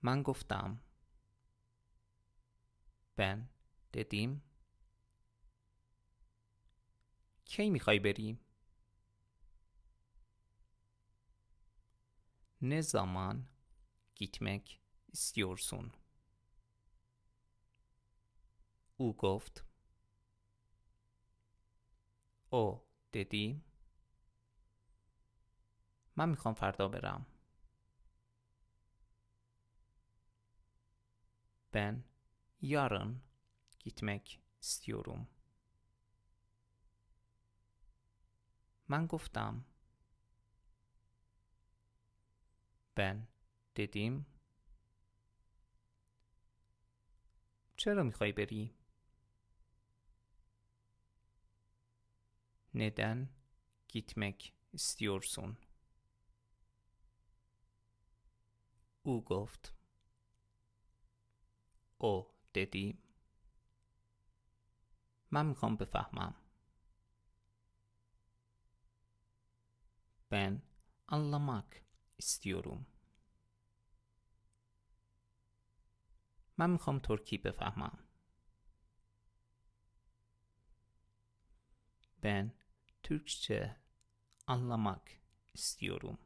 من گفتم. Ben dedim. کی میخوای بریم؟ Ne zaman gitmek istiyorsun? او گفت. او dedi. من میخوام فردا برم. Ben yarın gitmek istiyorum. من گفتم. Ben dedim. چرا میخوای بری؟ Neden gitmek istiyorsun? او گفت. او dedi. من میخوام بفهمم. Ben anlamak istiyorum. من میخوام ترکی بفهمم. Ben Türkçe anlamak istiyorum.